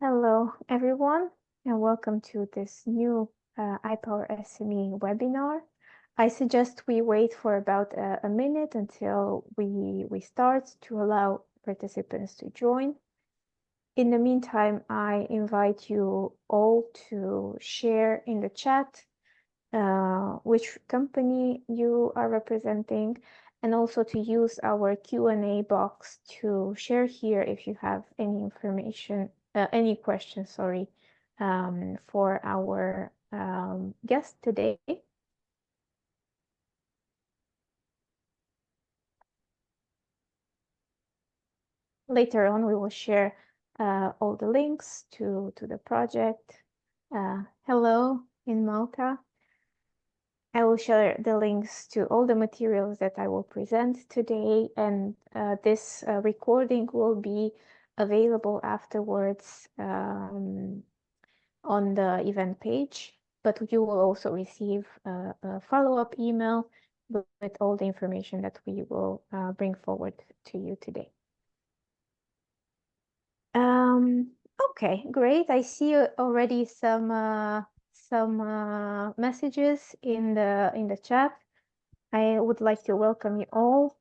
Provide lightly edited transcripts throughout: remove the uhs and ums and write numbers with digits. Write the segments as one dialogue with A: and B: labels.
A: Hello, everyone, and welcome to this new iPower SME webinar. I suggest we wait for about a minute until we start to allow participants to join. In the meantime, I invite you all to share in the chat which company you are representing, and also to use our Q&A box to share here if you have any information, any questions, sorry, for our guest today. Later on, we will share all the links to the project. Hello in Malta. I will share the links to all the materials that I will present today, and this recording will be available afterwards on the event page, but you will also receive a follow-up email with all the information that we will bring forward to you today. Okay, great. I see already some messages in the chat. I would like to welcome you all.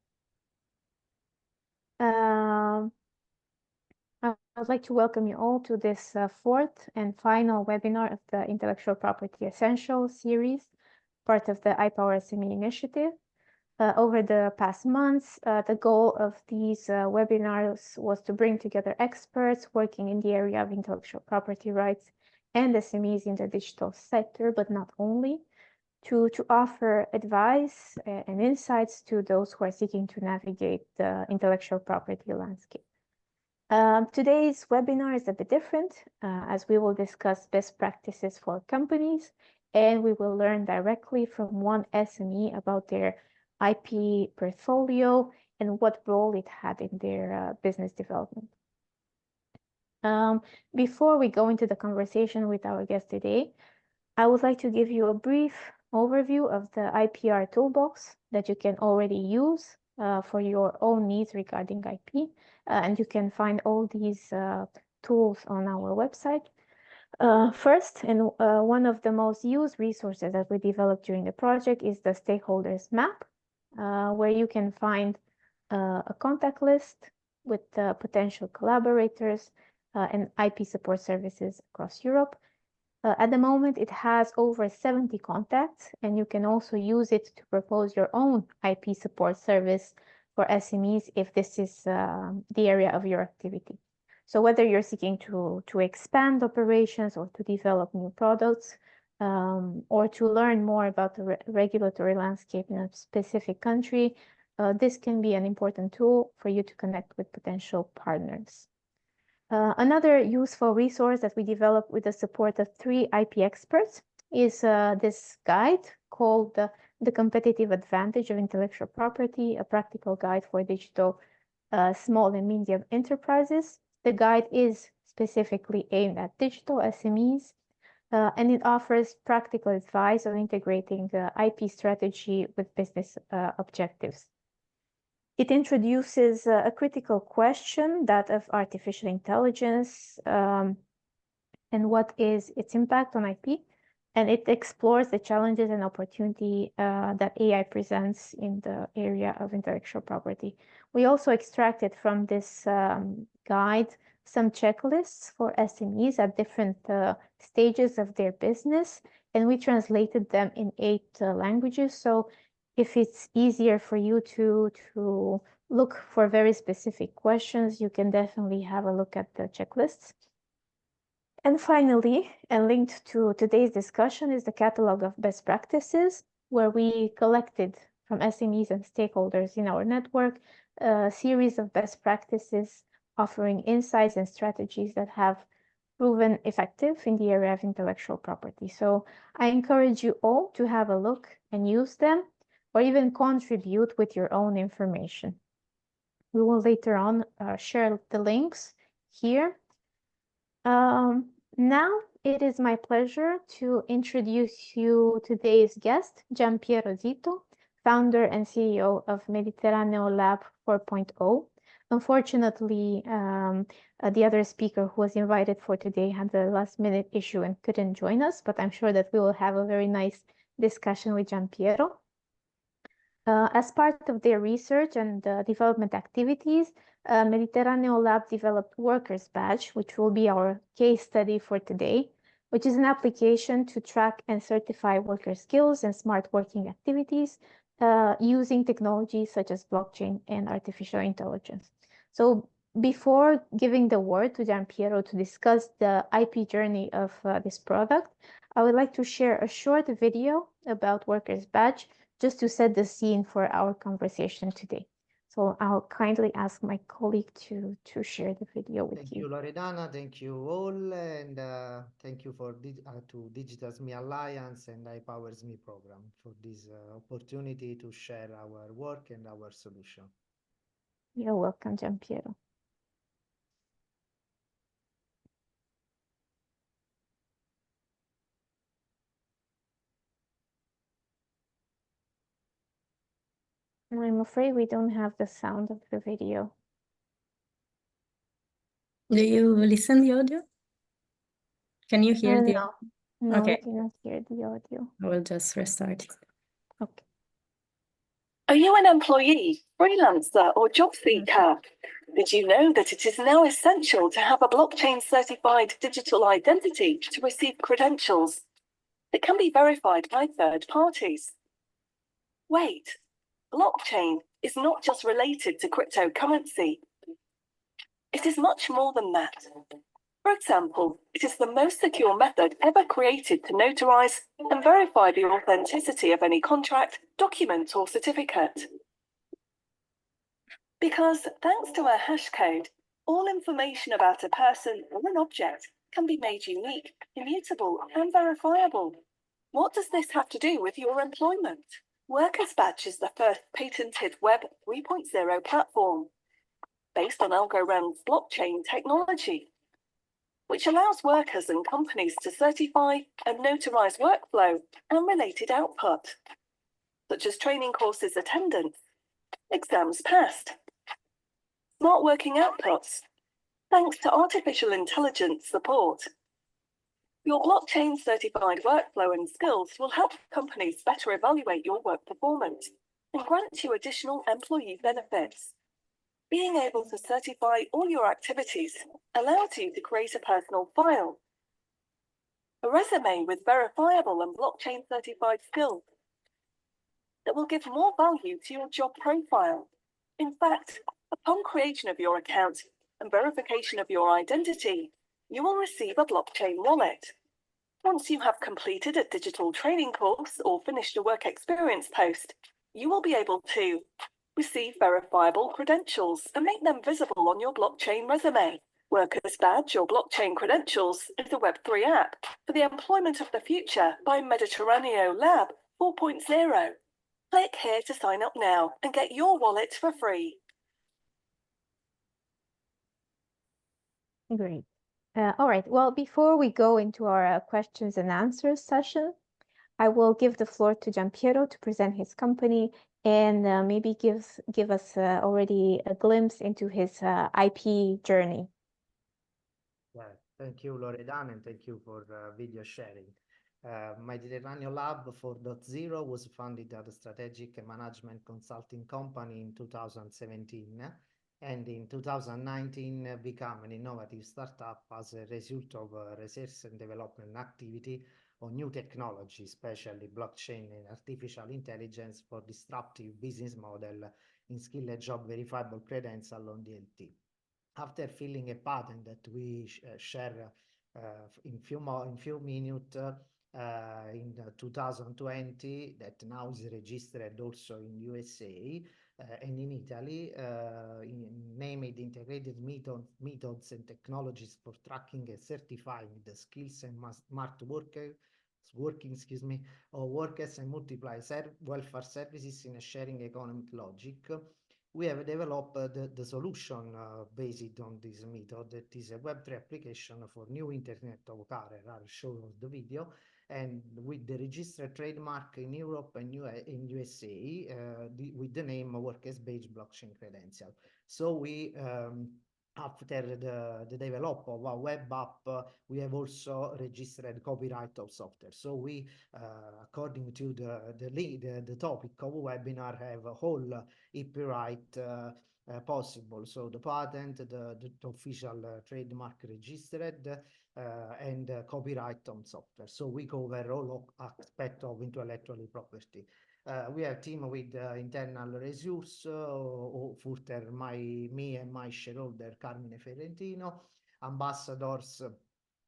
A: I would like to welcome you all to this fourth and final webinar of the Intellectual Property Essentials series, part of the iPower SME initiative. Over the past months, the goal of these webinars was to bring together experts working in the area of intellectual property rights and SMEs in the digital sector, but not only, to offer advice and insights to those who are seeking to navigate the intellectual property landscape. Today's webinar is a bit different, as we will discuss best practices for companies, and we will learn directly from one SME about their IP portfolio and what role it had in their business development. Before we go into the conversation with our guest today, I would like to give you a brief overview of the IPR toolbox that you can already use for your own needs regarding IP. And you can find all these tools on our website. First, and one of the most used resources that we developed during the project is the stakeholders map, where you can find a contact list with potential collaborators and IP support services across Europe. At the moment, it has over 70 contacts, and you can also use it to propose your own IP support service for SMEs if this is the area of your activity. So whether you're seeking to expand operations or to develop new products, or to learn more about the regulatory landscape in a specific country, this can be an important tool for you to connect with potential partners. Another useful resource that we developed with the support of 3 IP experts is this guide called The Competitive Advantage of Intellectual Property, a practical guide for digital small and medium enterprises. The guide is specifically aimed at digital SMEs, and it offers practical advice on integrating IP strategy with business objectives. It introduces a critical question, that of artificial intelligence, and what is its impact on IP, and it explores the challenges and opportunity that AI presents in the area of intellectual property. We also extracted from this guide some checklists for SMEs at different stages of their business, and we translated them in 8 languages. So if it's easier for you to look for very specific questions, you can definitely have a look at the checklists. And finally, and linked to today's discussion, is the catalog of best practices, where we collected from SMEs and stakeholders in our network a series of best practices offering insights and strategies that have proven effective in the area of intellectual property. So I encourage you all to have a look and use them, or even contribute with your own information. We will later on share the links here. Now it is my pleasure to introduce you today's guest, Giampiero Zito, founder and CEO of Mediterraneo Lab 4.0, Unfortunately, the other speaker who was invited for today had a last-minute issue and couldn't join us, but I'm sure that we will have a very nice discussion with Giampiero. As part of their research and development activities, Mediterraneo Lab developed Workers Badge, which will be our case study for today, which is an application to track and certify worker skills and smart working activities using technologies such as blockchain and artificial intelligence. So before giving the word to Giampiero to discuss the IP journey of this product, I would like to share a short video about Workers Badge just to set the scene for our conversation today. So I'll kindly ask my colleague to share the video with
B: Thank
A: you.
B: you, Loredana. Thank you all, and thank you to Digital SME Alliance and iPowers Me program for this opportunity to share our work and our solution.
A: You're welcome, Giampiero. I'm afraid we don't have the sound of the video.
C: Do you listen the audio? Can you hear the
A: No, no, we
C: Okay.
A: cannot hear the audio.
C: I will just restart it.
A: Okay.
D: Are you an employee, freelancer, or job seeker? Did you know that it is now essential to have a blockchain certified digital identity to receive credentials that can be verified by third parties? Wait, blockchain is not just related to cryptocurrency. It is much more than that. For example, it is the most secure method ever created to notarize and verify the authenticity of any contract, document, or certificate. Because thanks to a hash code, all information about a person or an object can be made unique, immutable, and verifiable. What does this have to do with your employment? Workers Badge is the first patented Web 3.0 platform based on Algorand's blockchain technology, which allows workers and companies to certify and notarize workflow and related output, such as training courses attendance, exams passed, smart working outputs, thanks to artificial intelligence support. Your blockchain certified workflow and skills will help companies better evaluate your work performance and grant you additional employee benefits. Being able to certify all your activities allows you to create a personal file, a resume with verifiable and blockchain certified skills that will give more value to your job profile. In fact, upon creation of your account and verification of your identity, you will receive a blockchain wallet. Once you have completed a digital training course or finished a work experience post, you will be able to receive verifiable credentials and make them visible on your blockchain resume. Workers Badge or Blockchain Credentials is a Web3 app for the employment of the future by Mediterraneo Lab 4.0. Click here to sign up now and get your wallet for free.
A: Great. All right. Well, before we go into our questions and answers session, I will give the floor to Giampiero to present his company and maybe give us already a glimpse into his IP journey.
B: Yeah, thank you, Loredana, and thank you for video sharing. Mediterraneo Lab 4.0 was founded as a strategic management consulting company in 2017, and in 2019 became an innovative startup as a result of research and development activity on new technology, especially blockchain and artificial intelligence for disruptive business model in skill and job verifiable credential on DLT. After filling a patent that we share in few minutes in 2020, that now is registered also in USA and in Italy, named integrated methods and technologies for tracking and certifying the skills and smart working, of workers and multiply welfare services in a sharing economic logic. We have developed the solution based on this method that is a Web3 application for new Internet of Car, I'll show you the video, and with the registered trademark in Europe and in USA with the name Workspace Blockchain Credential. So we after the develop of our web app, we have also registered copyright of software. So we, according to the topic of webinar, have a whole IP right possible. So the patent, the official trademark registered, and copyright on software. So we cover all aspects of intellectual property. We have team with internal resource, further me and my shareholder Carmine Ferrentino, ambassadors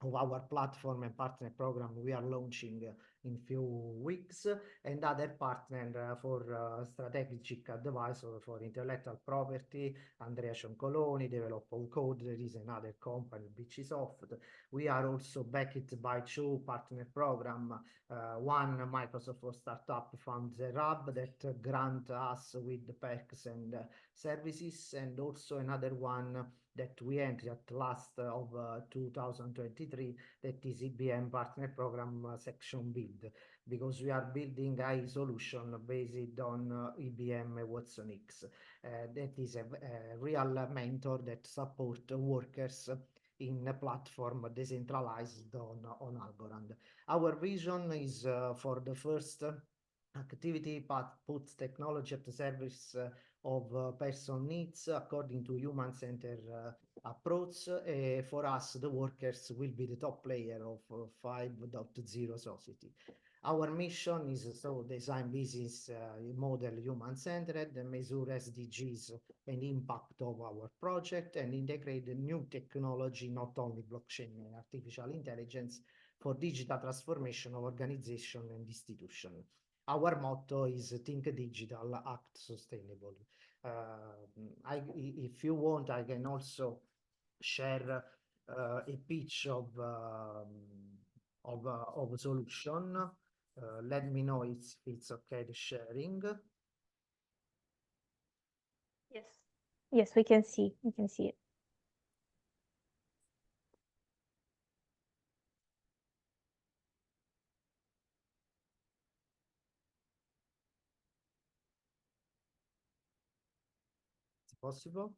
B: of our platform and partner program we are launching in few weeks, and other partner for strategic advisor for intellectual property, Andrea Cioncoloni, developer of code. There is another company, BCsoft. We are also backed by two partner program. One, Microsoft for Startup Fund Hub that grant us with the perks and services, and also another one that we entered at last of 2023, that is IBM Partner Program Section Build, because we are building a solution based on IBM Watson X. That is a real mentor that support workers in a platform decentralized on Algorand. Our vision is for the first activity puts technology at the service of person needs according to human-centered approach. For us, the workers will be the top player of 5.0 society. Our mission is so design business model human-centered, measure SDGs and impact of our project, and integrate the new technology, not only blockchain and artificial intelligence, for digital transformation of organization and institution. Our motto is think digital, act sustainable. If you want, I can also share a pitch of a solution. Let me know if it's okay to sharing.
A: Yes. Yes, we can see it.
B: Is it possible?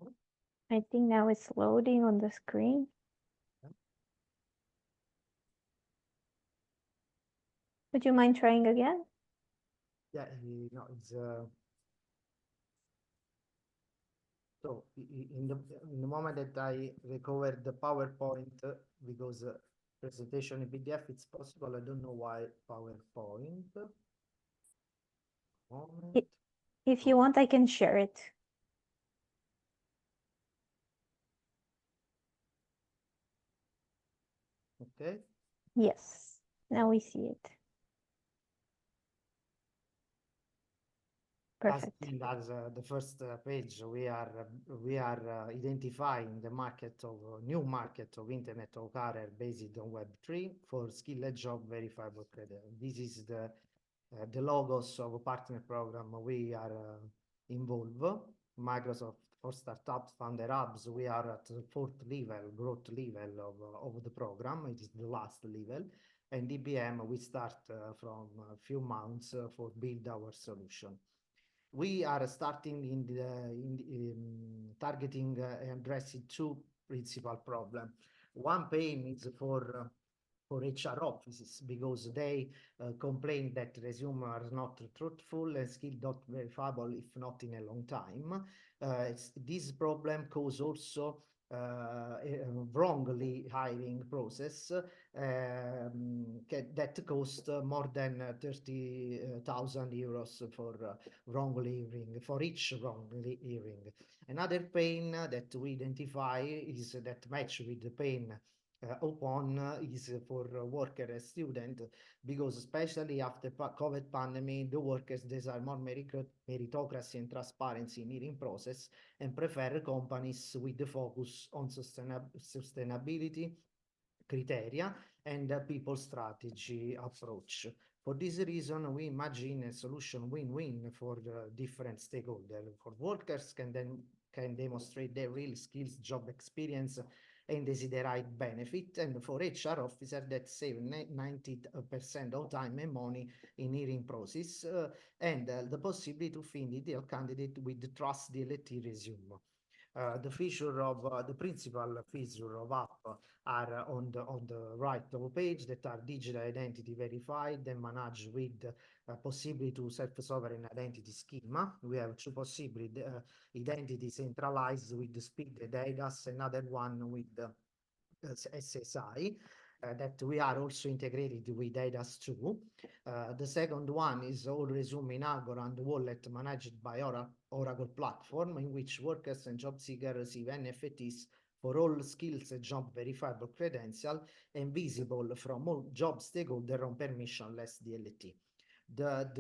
B: No?
A: I think now it's loading on the screen.
B: Yeah.
A: Would you mind trying again?
B: Yeah, no, it's so in the moment that I recovered the PowerPoint, because presentation in PDF it's possible. I don't know why PowerPoint. Moment.
A: If you want, I can share it.
B: Okay.
A: Yes, now we see it. Perfect.
B: As the first page, we are identifying the market of new market of Internet of Career based on Web3 for skilled job verifiable credit. This is the logos of a partner program we are involved. Microsoft for Startups Founder Hubs, we are at the fourth level, growth level of the program. It is the last level. And IBM, we start from a few months for build our solution. We are starting in targeting and addressing two principal problems. One pain is for HR offices, because they complain that resume are not truthful and skill not verifiable if not in a long time. This problem cause also wrongly hiring process that cost more than 30,000 euros for wrongly hiring, for each wrongly hiring. Another pain that we identify is that match with the pain upon is for worker and student, because especially after COVID pandemic, the workers desire more meritocracy and transparency in hiring process and prefer companies with the focus on sustainability criteria and people strategy approach. For this reason, we imagine a solution win-win for the different stakeholders. For workers can demonstrate their real skills, job experience, and desiderate benefit, and for HR officer that save 90% of time and money in hiring process, and the possibility to find ideal candidate with the trust DLT resume. The feature of the principal feature of app are on the right of the page, that are digital identity verified and managed with possibility to self-sovereign identity schema. We have two possibility, identity centralized with the speed data, another one with SSI. That we are also integrated with ADAS 2. The second one is all resume in Algorand wallet managed by Oracle platform, in which workers and job seekers receive NFTs for all skills and job verifiable credential and visible from all job stakeholder on permissionless DLT.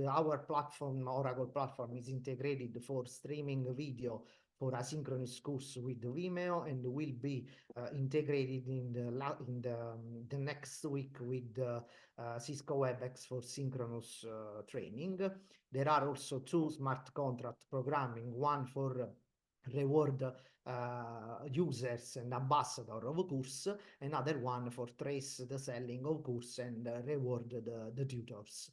B: Our platform, Oracle platform, is integrated for streaming video for asynchronous course with Vimeo, and will be integrated in the next week with Cisco WebEx for synchronous training. There are also two smart contract programming, one for reward users and ambassador of a course, another one for trace the selling of course and reward the tutors.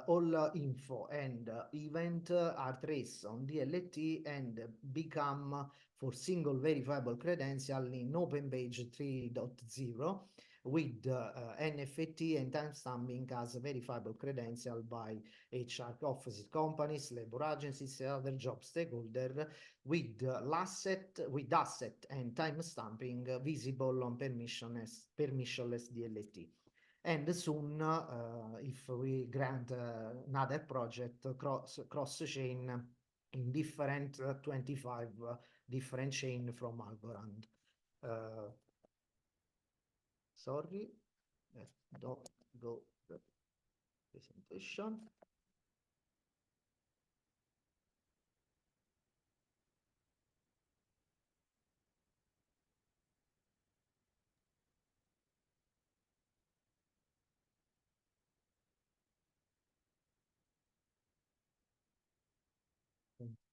B: All info and event are traced on DLT and become for single verifiable credential in Open Page 3.0 with NFT and timestamping as a verifiable credential by HR offices, companies, labor agencies, and other job stakeholder with asset and timestamping visible on permissionless DLT. And soon, if we grant another project cross-chain in different 25 different chain from Algorand. Sorry, don't go the presentation.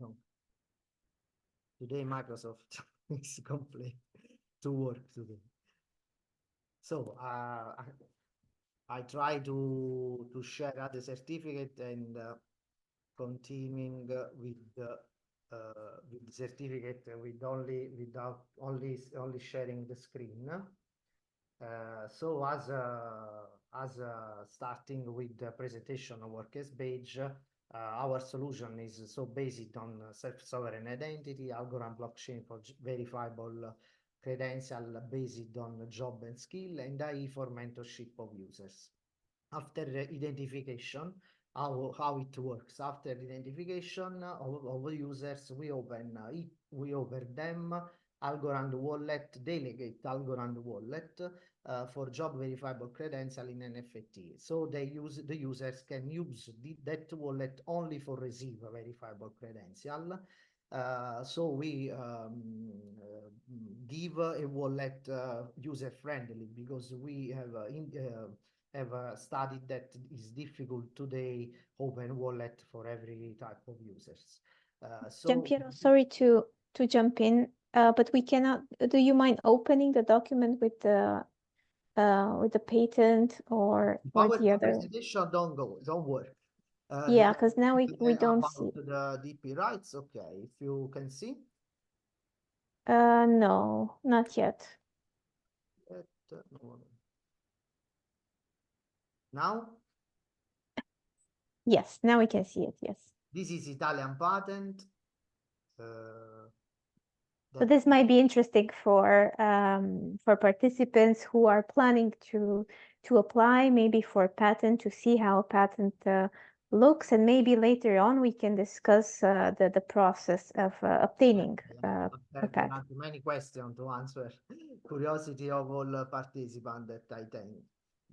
B: No. Today Microsoft is complete to work today. So I try to share the certificate and continuing with the certificate without only sharing the screen. So as starting with the presentation of workers page, our solution is so based on self-sovereign identity, Algorand blockchain for verifiable credential based on job and skill, and AI for mentorship of users. After identification, how it works. After identification of users, we open them Algorand wallet, delegate Algorand wallet for job verifiable credential in NFT. So the users can use that wallet only for receive a verifiable credential. So we give a wallet user friendly, because we have studied that it's difficult today open wallet for every type of users.
A: Giampiero, sorry to jump in, but we cannot. Do you mind opening the document with the patent or the other?
B: Presentation don't work.
A: Yeah, because now we don't see.
B: The DP rights, okay, if you can see.
A: No, not yet.
B: Now?
A: Yes, now we can see it, yes.
B: This is Italian patent.
A: So this might be interesting for participants who are planning to apply, maybe for a patent, to see how a patent looks, and maybe later on we can discuss the process of obtaining a patent.
B: Many questions to answer. Curiosity of all participants that I think,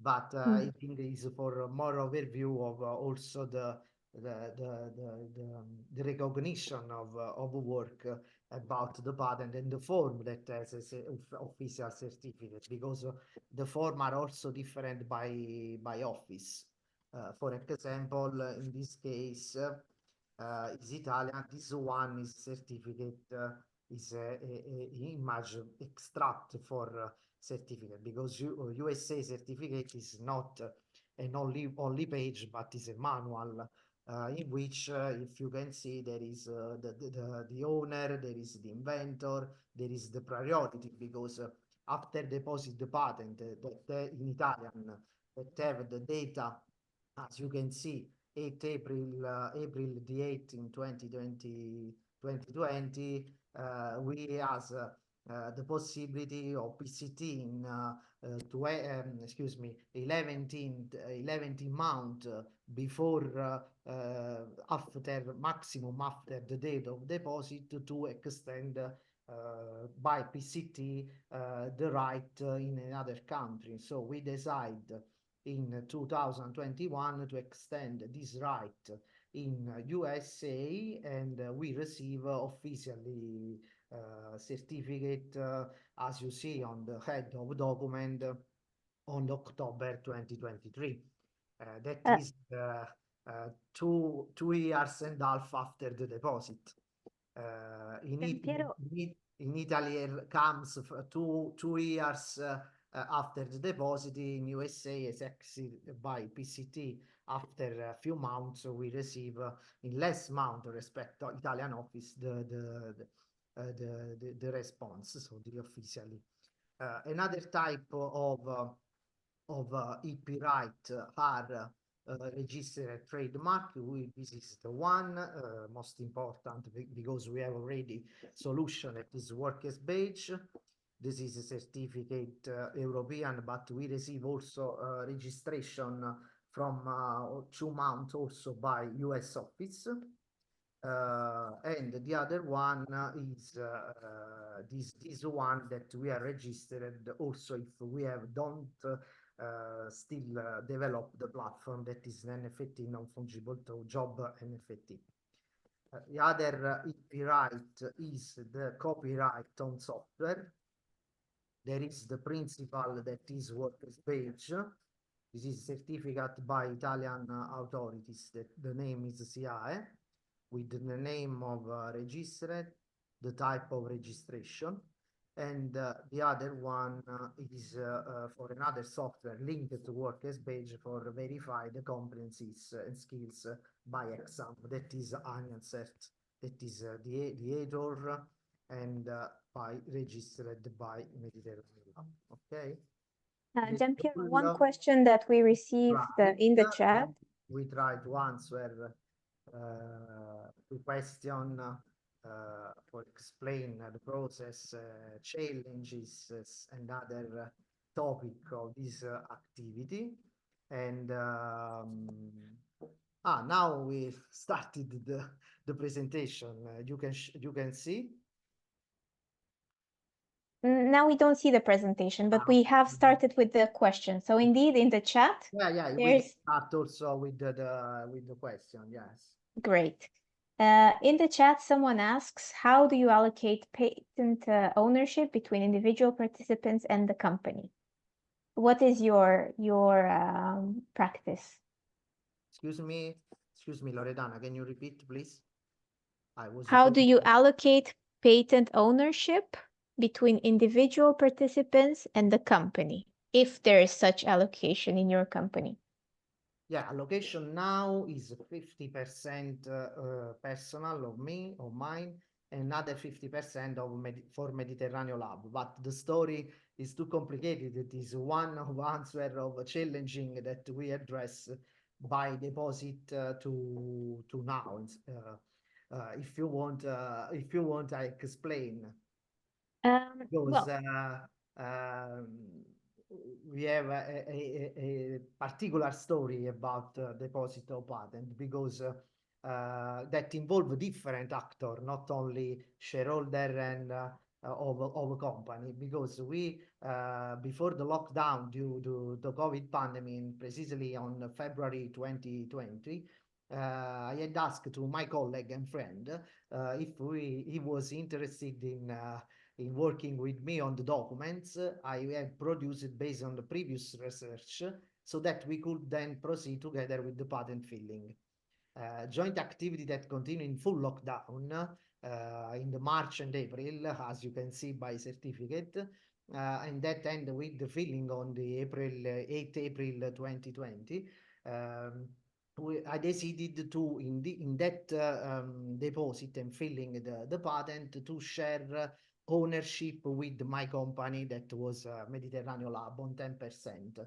B: but I think is for more overview of also the recognition of work about the patent and the form that has an official certificate, because the form are also different by office. For example, in this case is Italian. This one is certificate a image extract for certificate, because USA certificate is not an only page, but is a manual in which, if you can see, there is the owner, there is the inventor, there is the priority, because after deposit the patent that in Italian that have the data, as you can see, 8 April the 8th in 2020, we has the possibility of PCT in 11th month before after maximum after the date of deposit to extend by PCT the right in another country. So we decide in 2021 to extend this right in USA, and we receive officially certificate as you see on the head of document on October 2023. That is 2 years and a half after the deposit. In Italy it comes 2 years after the deposit. In USA is exit by PCT after a few months. We receive in less month respect to Italian office the response, so the officially. Another type of IP right are registered trademark. This is the one most important because we have already solution that is workers badge. This is a certificate European, but we receive also registration from 2 months also by US office. And the other one is this one that we are registered also if we have don't still develop the platform that is an NFT non-fungible job NFT. The other IP right is the copyright on software. There is the principle that is workers badge. This is certificate by Italian authorities that the name is SIAE, with the name of registered, the type of registration, and the other one is for another software linked to workers badge for verify the competencies and skills by exam. That is Cert. That is the editor and by registered by Mediterranean. Okay.
A: Giampiero, one question that we received in the chat.
B: We try to answer to question for explain the process, challenges and other topic of this activity. And now we started the presentation. You can see.
A: Now we don't see the presentation, but we have started with the question. So indeed, in the chat,
B: we start also with the question. Yes.
A: Great. In the chat, someone asks, how do you allocate patent ownership between individual participants and the company? What is your practice?
B: Excuse me, Loredana, can you repeat, please?
A: How do you allocate patent ownership between individual participants and the company, if there is such allocation in your company?
B: Yeah, allocation now is 50% personal of mine, and another 50% for Mediterranean Lab. But the story is too complicated. It is one of answer of challenging that we address by deposit to now. If you want, I explain. Because we have a particular story about deposit of patent, because that involve different actor, not only shareholder and of a company. Because we before the lockdown due to the COVID pandemic, precisely on February 2020, I had asked to my colleague and friend if he was interested in working with me on the documents I had produced based on the previous research, so that we could then proceed together with the patent filing. Joint activity that continued in full lockdown in the March and April, as you can see by certificate. And that end with the filling on the 8th April 2020. I decided to, in that deposit and filling the patent, to share ownership with my company that was Mediterranean Lab on 10%.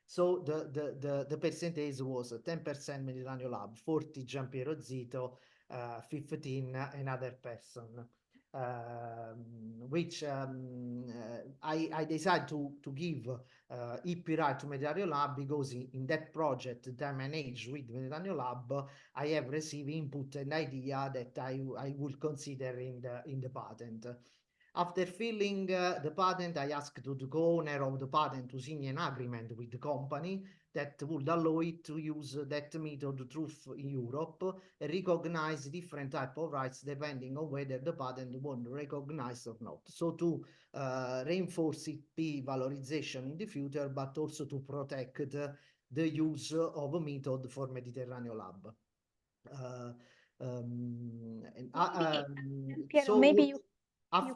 B: So the percentage was 10% Mediterranean Lab, 40 Giampiero Zito, 15 another person. Which I decided to give IP right to Mediterranean Lab because in that project that I manage with Mediterranean Lab, I have received input and idea that I will consider in the patent. After filling the patent, I asked to the co-owner of the patent to sign an agreement with the company that would allow it to use that method truth in Europe and recognize different type of rights depending on whether the patent was recognized or not. So to reinforce IP valorization in the future, but also to protect the use of a method for Mediterranean Lab.
A: Piero, maybe you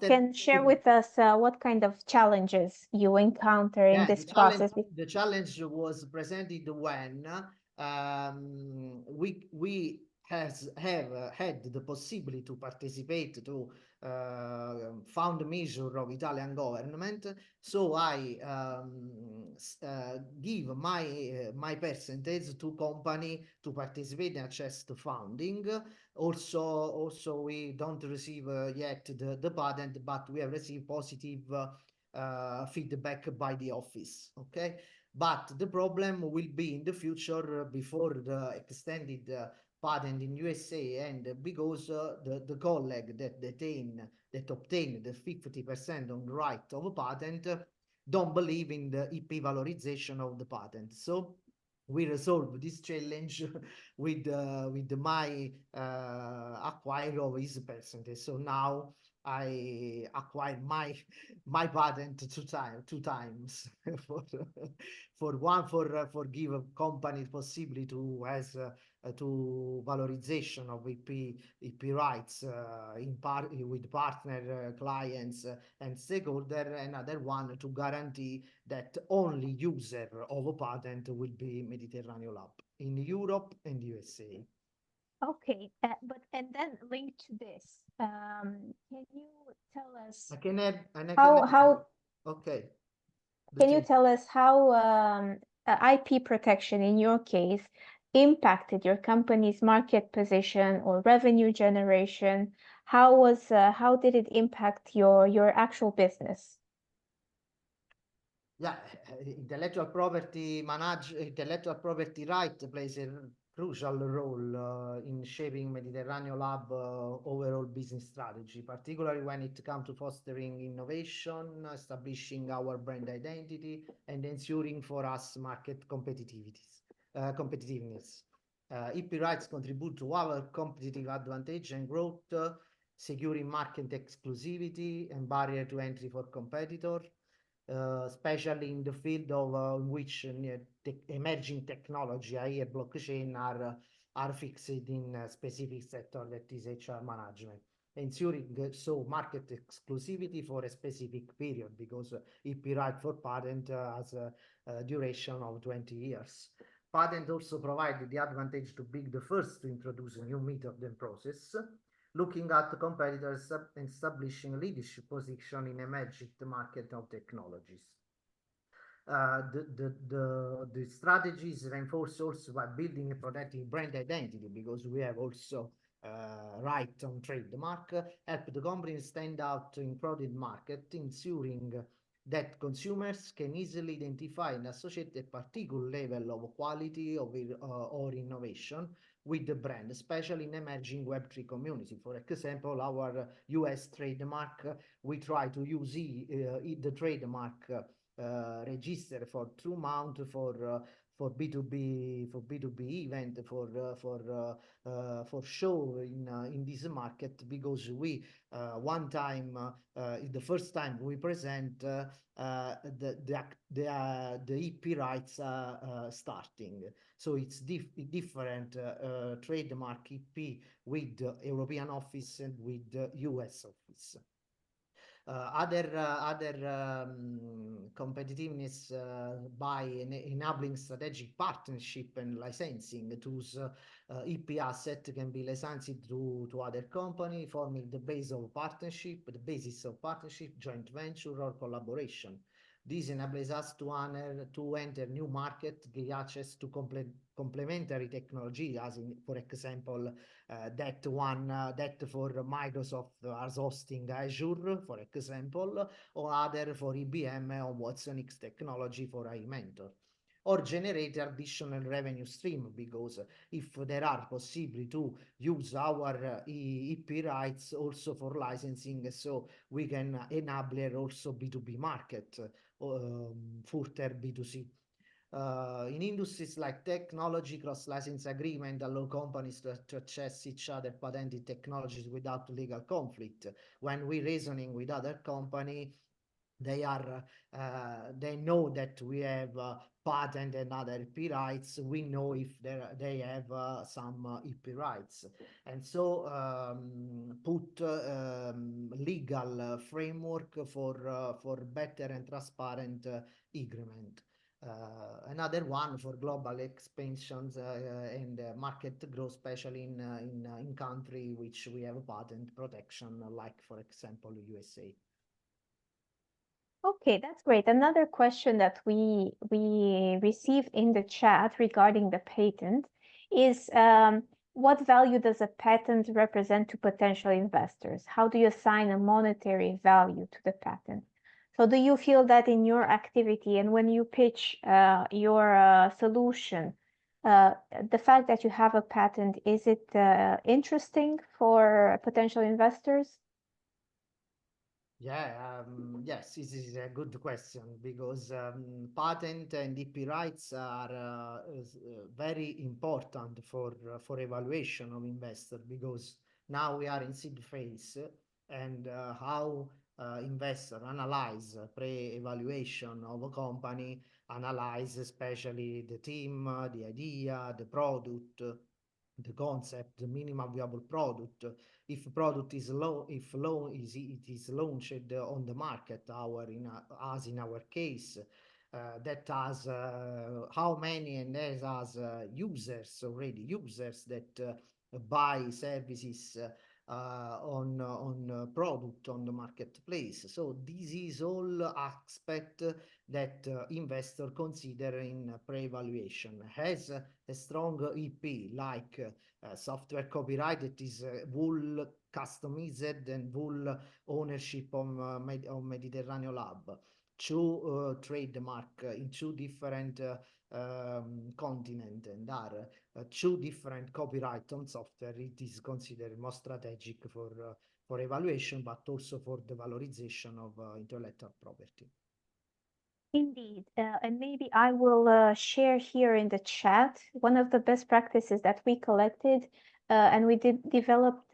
A: can share with us what kind of challenges you encounter in this process.
B: The challenge was presented when we have had the possibility to participate to fund measure of Italian government. So I give my percentage to company to participate in access to funding. Also we don't receive yet the patent, but we have received positive feedback by the office. Okay, but the problem will be in the future before the extended patent in USA, and because the colleague that obtained the 50% on the right of a patent don't believe in the IP valorization of the patent. So we resolve this challenge with my acquire of his percentage. So now I acquired my patent two times for give a company possibility to has to valorization of IP rights with partner clients and stakeholder. Another one to guarantee that only user of a patent will be Mediterranean Lab in Europe and USA.
A: Okay, but and then linked to this, can you tell us how
B: okay.
A: Can you tell us how IP protection in your case impacted your company's market position or revenue generation? How did it impact your actual business?
B: Yeah, intellectual property right plays a crucial role in shaping Mediterranean Lab overall business strategy, particularly when it comes to fostering innovation, establishing our brand identity, and ensuring for us market competitiveness. IP rights contribute to our competitive advantage and growth, securing market exclusivity and barrier to entry for competitors. Especially in the field of which emerging technology, i.e. blockchain, are fixed in a specific sector that is HR management, ensuring so market exclusivity for a specific period, because IP right for patent has a duration of 20 years. Patent also provided the advantage to be the first to introduce a new method and process, looking at competitors and establishing leadership position in emerging market of technologies. The strategy is reinforced also by building and protecting brand identity, because we have also right on trademark, help the company stand out in crowded market, ensuring that consumers can easily identify and associate a particular level of quality or innovation with the brand, especially in emerging Web3 community. For example, our US trademark, we try to use the trademark register for 2 months B2B event for show in this market, because we one time the first time we present the EP rights starting. So it's different trademark EP with European office and with US office. Other competitiveness by enabling strategic partnership and licensing tools. EP asset can be licensed to other company, forming the basis of partnership, joint venture or collaboration. This enables us to enter new market, get access to complementary technology, as in, for example, that for Microsoft as hosting Azure, for example, or other for IBM or Watson X technology for iMentor, or generate additional revenue stream, because if there are possibility to use our EP rights also for licensing, so we can enable also B2B market, further B2C. In industries like technology, cross-license agreement allow companies to access each other patented technologies without legal conflict. When we're reasoning with other company, they know that we have patent and other EP rights. We know if they have some EP rights, and so put legal framework for better and transparent agreement. Another one for global expansions and market growth, especially in country which we have patent protection, like for example USA.
A: Okay, that's great. Another question that we received in the chat regarding the patent is what value does a patent represent to potential investors? How do you assign a monetary value to the patent? So do you feel that in your activity and when you pitch your solution, the fact that you have a patent, is it interesting for potential investors?
B: Yeah, yes, this is a good question, because patent and EP rights are very important for evaluation of investor, because now we are in seed phase, and how investor analyze pre-evaluation of a company, analyze especially the team, the idea, the product, the concept, the minimum viable product. If product is it is launched on the market, as in our case, that has how many and has users that buy services on product on the marketplace. So this is all aspect that investor consider in pre-evaluation. Has a strong EP like software copyright that is full customized and full ownership of Mediterranean Lab. Two trademark in two different continent, and are two different copyright on software. It is considered more strategic for evaluation, but also for the valorization of intellectual property.
A: Indeed, and maybe I will share here in the chat one of the best practices that we collected and we developed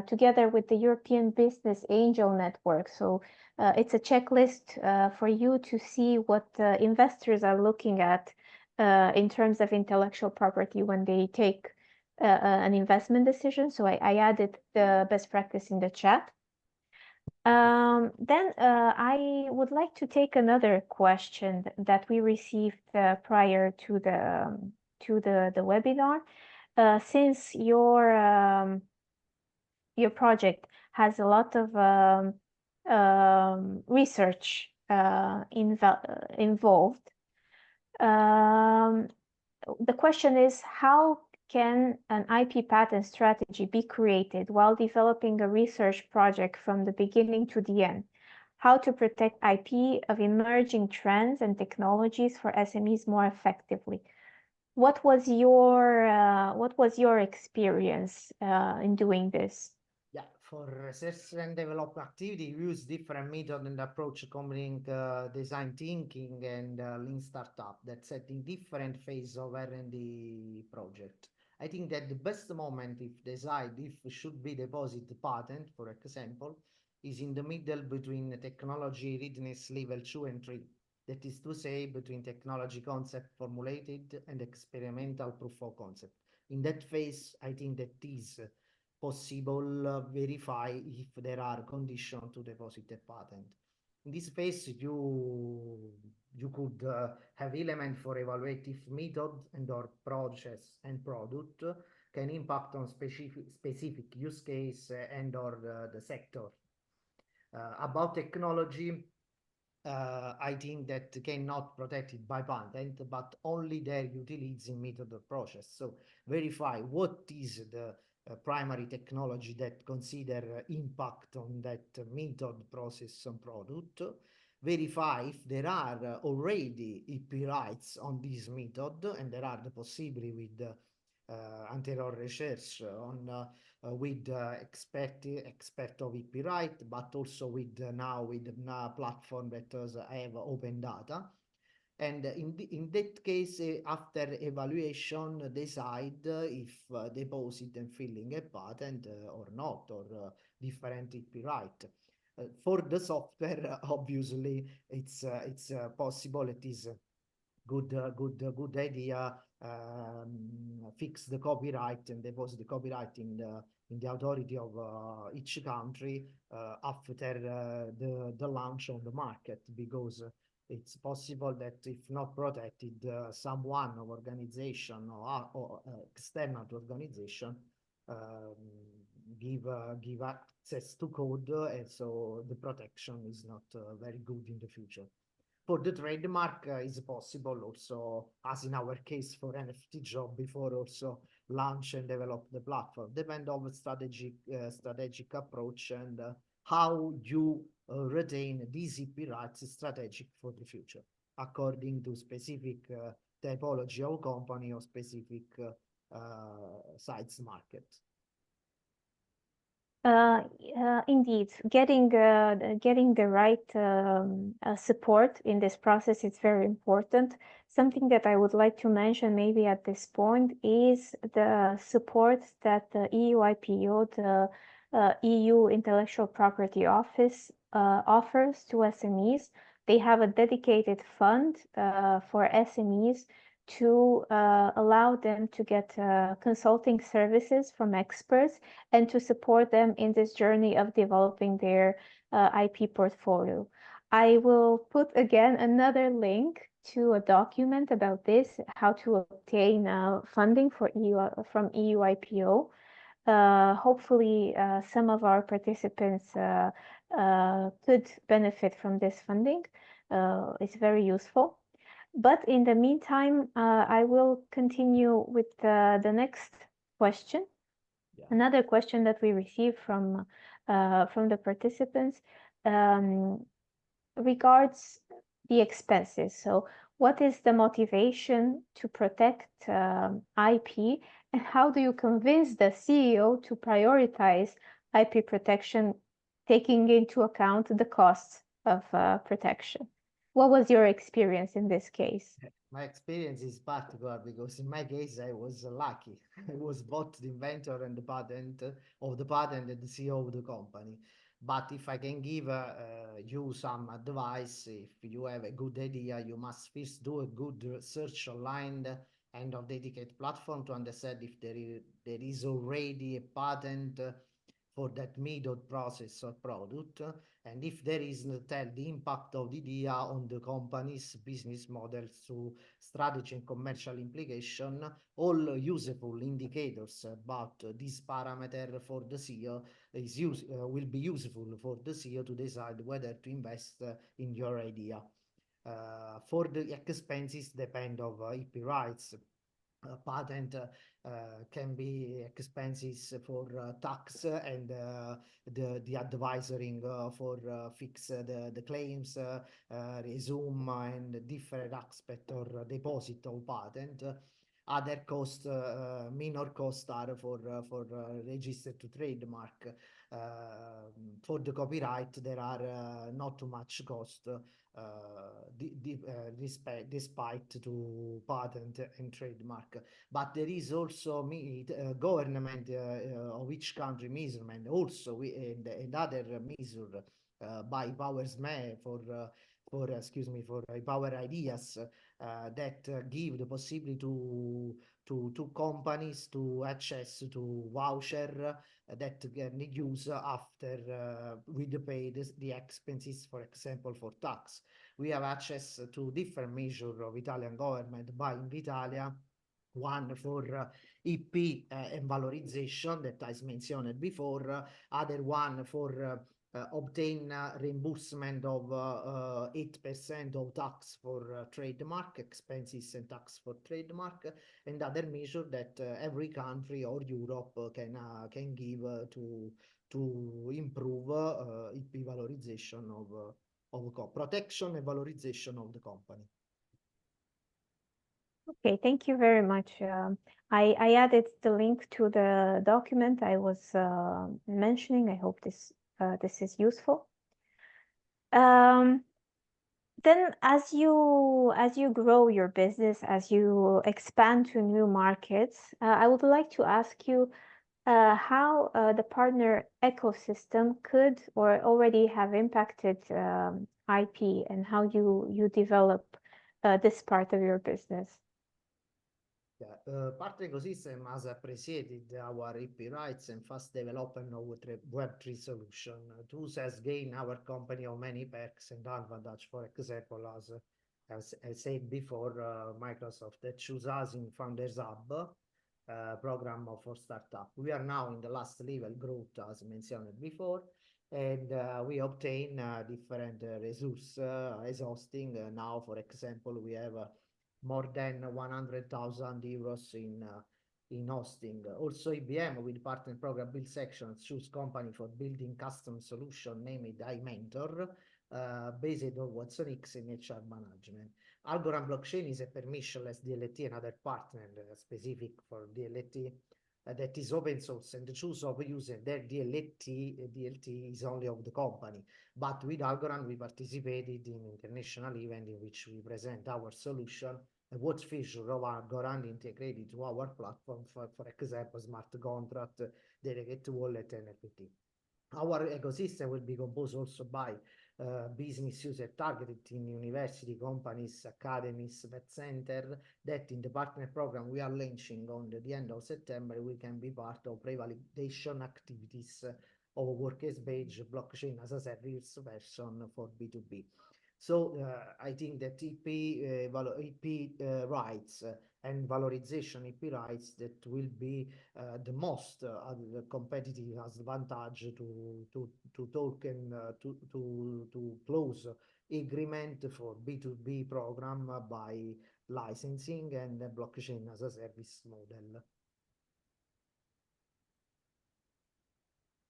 A: together with the European Business Angel Network. So it's a checklist for you to see what investors are looking at in terms of intellectual property when they take an investment decision. So I added the best practice in the chat. Then I would like to take another question that we received prior to the webinar. Since your project has a lot of research involved, the question is, how can an IP patent strategy be created while developing a research project from the beginning to the end? How to protect IP of emerging trends and technologies for SMEs more effectively? What was your experience in doing this?
B: Yeah, For research and development activity, we use different method and approach combining design thinking and lean startup that set in different phase of R&D project. I think that the best moment if decide if should be deposit patent, for example, is in the middle between technology readiness level 2 and 3. That is to say, between technology concept formulated and experimental proof of concept. In that phase, I think that is possible verify if there are conditions to deposit a patent. In this phase, you could have element for evaluative method and or process and product can impact on specific use case and or the sector. About technology, I think that cannot protected by patent, but only their utilizing method or process. So verify what is the primary technology that consider impact on that method, process, and product. Verify if there are already IP rights on this method, and there are the possibility with anterior research on with expert of IP right, but also with now with platform that have open data. And in that case, after evaluation, decide if deposit and filling a patent or not, or different IP right. For the software, obviously, it's possible. It is good idea. Fix the copyright and deposit the copyright in the authority of each country after the launch on the market, because it's possible that if not protected, someone of organization or external organization give access to code, and so the protection is not very good in the future. For the trademark, is possible also, as in our case for NFT job before, also launch and develop the platform. Depend on the strategic approach and how you retain these IP rights strategic for the future, according to specific typology of company or specific sites market.
A: Indeed, getting the right support in this process is very important. Something that I would like to mention maybe at this point is the support that the EU IPO, the EU Intellectual Property Office offers to SMEs. They have a dedicated fund for SMEs to allow them to get consulting services from experts and to support them in this journey of developing their IP portfolio. I will put again another link to a document about this, how to obtain funding for from EU IPO. Hopefully, some of our participants could benefit from this funding. It's very useful. But in the meantime, I will continue with the next question. Yeah. Another question that we received from the participants regards the expenses. So what is the motivation to protect IP, and how do you convince the CEO to prioritize IP protection, taking into account the costs of protection? What was your experience in this case?
B: My experience is particular because in my case, I was lucky. I was both the inventor and the patent of the patent and the CEO of the company. But if I can give you some advice, if you have a good idea, you must first do a good research online and on dedicated platform to understand if there is already a patent for that method, process, or product, and if there is tell the impact of the idea on the company's business models through strategy and commercial implication. All useful indicators about this parameter for the CEO will be useful for the CEO to decide whether to invest in your idea. For the expenses, depend of IP rights. Patent can be expenses for tax and the advisory for fix the claims, resume and different aspect or deposit of patent. Other cost, minor costs are for register to trademark. For the copyright, there are not too much cost despite to patent and trademark. But there is also government of each country measurement also and other measure by Power SME for Power Ideas that give the possibility to companies to access to voucher that can use after we pay the expenses, for example, for tax. We have access to different measures of Italian government by Invitalia, one for EP and valorization that I mentioned before, other one for obtain reimbursement of 8% of tax for trademark expenses and tax for trademark, and other measure that every country or Europe can give to improve EP valorization of protection and valorization of the company.
A: Okay, thank you very much. I added the link to the document I was mentioning. I hope this is useful. Then as you grow your business, as you expand to new markets, I would like to ask you how the partner ecosystem could or already have impacted IP and how you develop this part of your business.
B: Yeah, partner ecosystem has appreciated our IP rights and fast development of Web3 solution. Tools has gained our company on many perks and advantage. For example, as I said before, Microsoft that choose us in Founders Hub program for startup. We are now in the last level growth, as mentioned before, and we obtain different resources as hosting. Now, for example, we have more than 100,000 euros in hosting. Also, IBM with partner program build sections choose company for building custom solution named iMentor based on Watson X in HR management. Algorand blockchain is a permissionless DLT, another partner specific for DLT that is open source, and the choice of using their DLT is only of the company. But with Algorand, we participated in international event in which we present our solution and what feature of Algorand integrated to our platform, for example, smart contract, delegate wallet, and NFT. Our ecosystem will be composed also by business user targeted in university, companies, academies, vet center, that in the partner program we are launching on the end of September, we can be part of pre-validation activities of workspace blockchain as a service version for B2B. So I think that EP rights and valorization EP rights that will be the most competitive advantage to talk and to close agreement for B2B program by licensing and blockchain as a service model.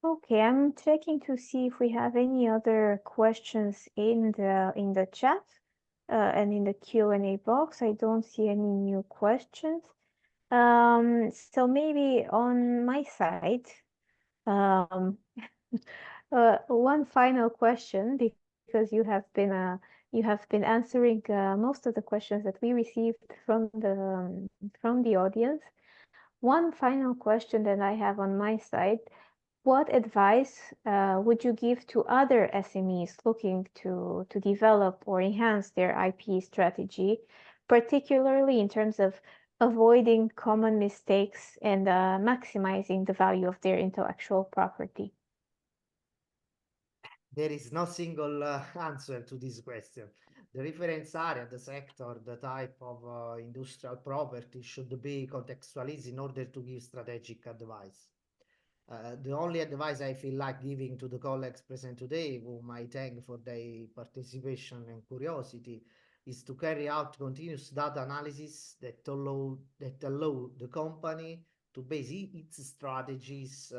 A: Okay, I'm checking to see if we have any other questions in the chat and in the Q&A box. I don't see any new questions. So maybe on my side, one final question, because you have been answering most of the questions that we received from the audience. One final question that I have on my side: what advice would you give to other SMEs looking to develop or enhance their IP strategy, particularly in terms of avoiding common mistakes and maximizing the value of their intellectual property?
B: There is no single answer to this question. The reference area, the sector, the type of industrial property should be contextualized in order to give strategic advice. The only advice I feel like giving to the colleagues present today, whom I thank for their participation and curiosity, is to carry out continuous data analysis that allow the company to base its strategies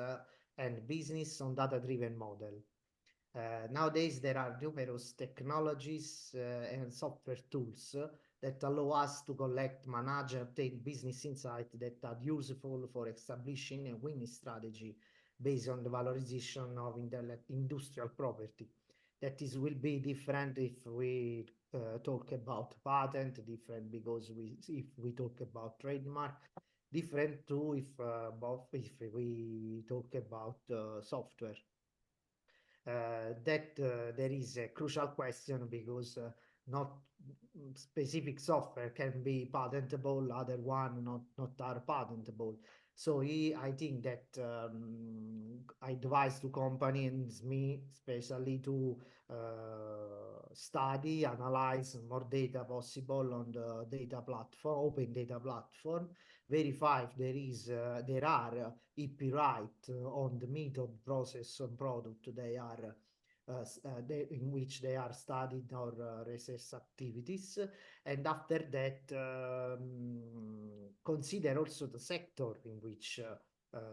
B: and business on data-driven model. Nowadays, there are numerous technologies and software tools that allow us to collect, manage, and obtain business insights that are useful for establishing a winning strategy based on the valorization of industrial property. That is will be different if we talk about patent, different because if we talk about trademark, different too if we talk about software. That there is a crucial question because not specific software can be patentable, other one not are patentable. So I think that I advise to company and SME especially to study, analyze more data possible on the data platform, open data platform, verify if there are IP right on the method, process, and product they are in which they are studied or research activities, and after that consider also the sector in which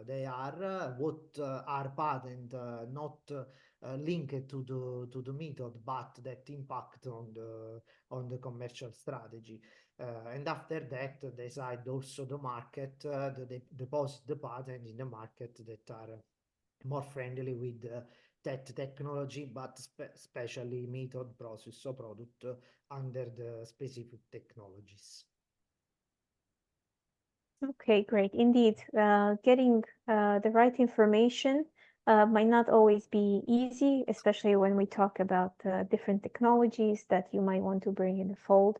B: they are, what are patent not linked to the method, but that impact on the commercial strategy. And after that, decide also the market, deposit the patent in the market that are more friendly with that technology, but especially method, process, or product under the specific technologies.
A: Okay, great. Indeed, getting the right information might not always be easy, especially when we talk about different technologies that you might want to bring in the fold.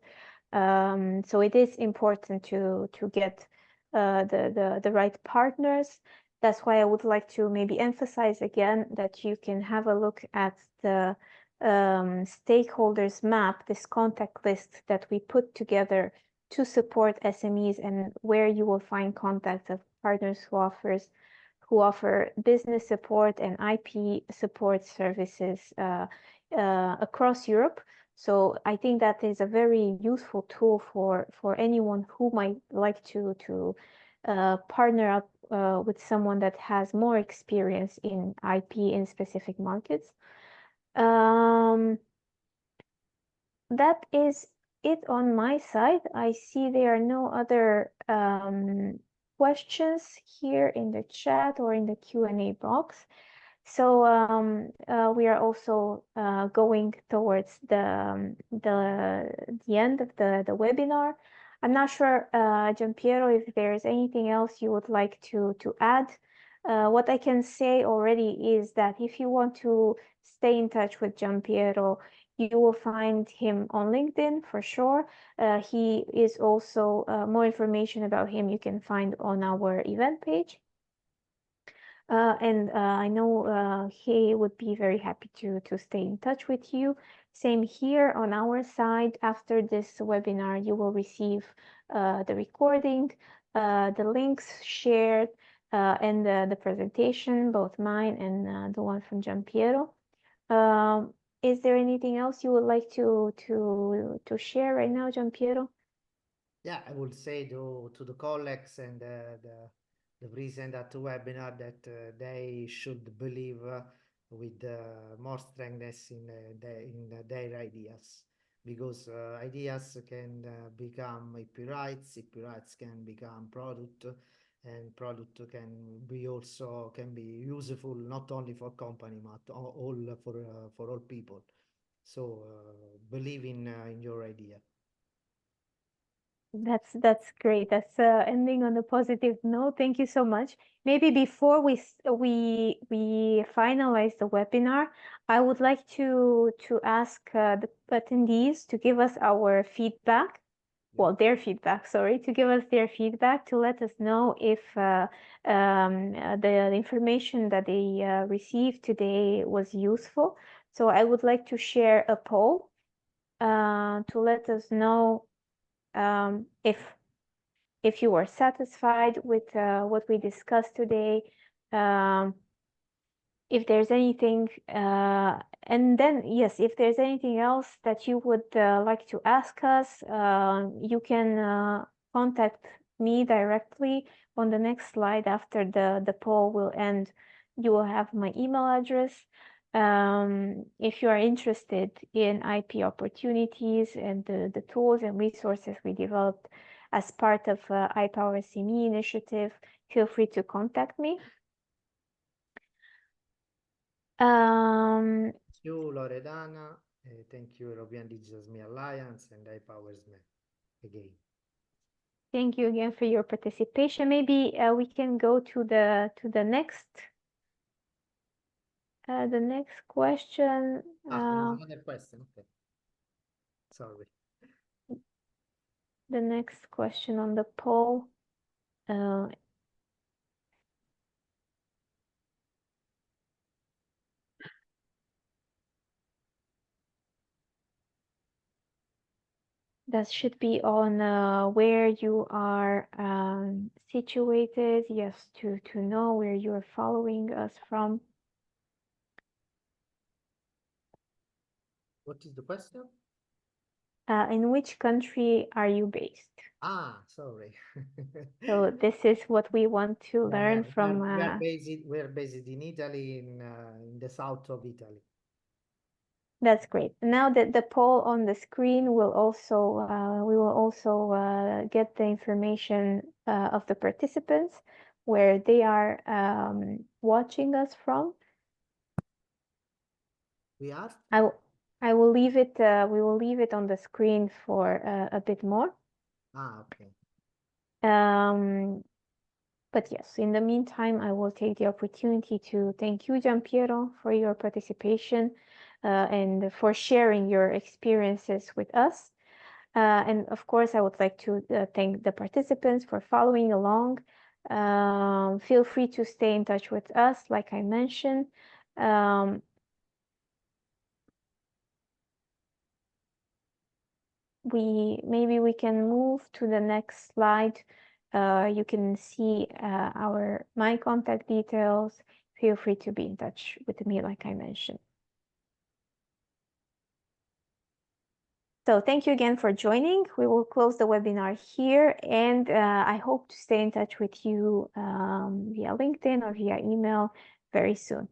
A: So it is important to get the right partners. That's why I would like to maybe emphasize again that you can have a look at the stakeholders map, this contact list that we put together to support SMEs, and where you will find contacts of partners who offer business support and IP support services across Europe. So I think that is a very useful tool for anyone who might like to partner up with someone that has more experience in IP in specific markets. That is it on my side. I see there are no other questions here in the chat or in the Q&A box. So we are also going towards the end of the webinar. I'm not sure, Giampiero, if there is anything else you would like to add. What I can say already is that if you want to stay in touch with Giampiero, you will find him on LinkedIn for sure. He is also more information about him you can find on our event page. And I know he would be very happy to stay in touch with you. Same here on our side. After this webinar, you will receive the recording, the links shared, and the presentation, both mine and the one from Giampiero. Is there anything else you would like to share right now, Giampiero?
B: Yeah, I would say to the colleagues and the present at the webinar that they should believe with more strengthness in their ideas, because ideas can become IP rights can become product, and product can be useful not only for company but all for all people. So believe in your idea.
A: That's great. That's ending on a positive note. Thank you so much. Maybe before we finalize the webinar, I would like to ask the attendees to give us our feedback. Well, their feedback, sorry, to give us their feedback, to let us know if the information that they received today was useful. So I would like to share a poll to let us know if you are satisfied with what we discussed today, if there's anything, and then yes, if there's anything else that you would like to ask us, you can contact me directly on the next slide. After the poll will end, you will have my email address. if you are interested in IP opportunities and the tools and resources we developed as part of iPower SME initiative, feel free to contact me.
B: Thank you, Loredana. Thank you, European Digital SME Alliance and iPower SME again.
A: Thank you again for your participation. Maybe we can go to the next question.
B: Another question. Okay. Sorry.
A: The next question on the poll. That should be on where you are situated. Yes, to know where you are following us from.
B: What is the question?
A: In which country are you based?
B: Ah, sorry.
A: So this is what we want to learn
B: Yeah,
A: from.
B: we're based in Italy, in the south of Italy.
A: That's great. Now that the poll on the screen will also, we will also get the information of the participants where they are watching us from.
B: We are?
A: I will leave it, we will leave it on the screen for a bit more.
B: Ah, okay.
A: But yes, in the meantime, I will take the opportunity to thank you, Giampiero, for your participation and for sharing your experiences with us. And of course, I would like to thank the participants for following along. Feel free to stay in touch with us, like I mentioned. Maybe we can move to the next slide. You can see my contact details. Feel free to be in touch with me, like I mentioned. So thank you again for joining. We will close the webinar here, and I hope to stay in touch with you via LinkedIn or via email very soon.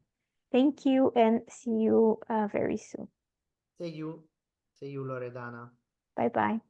A: Thank you, and see you very soon.
B: See you, Loredana.
A: Bye-bye.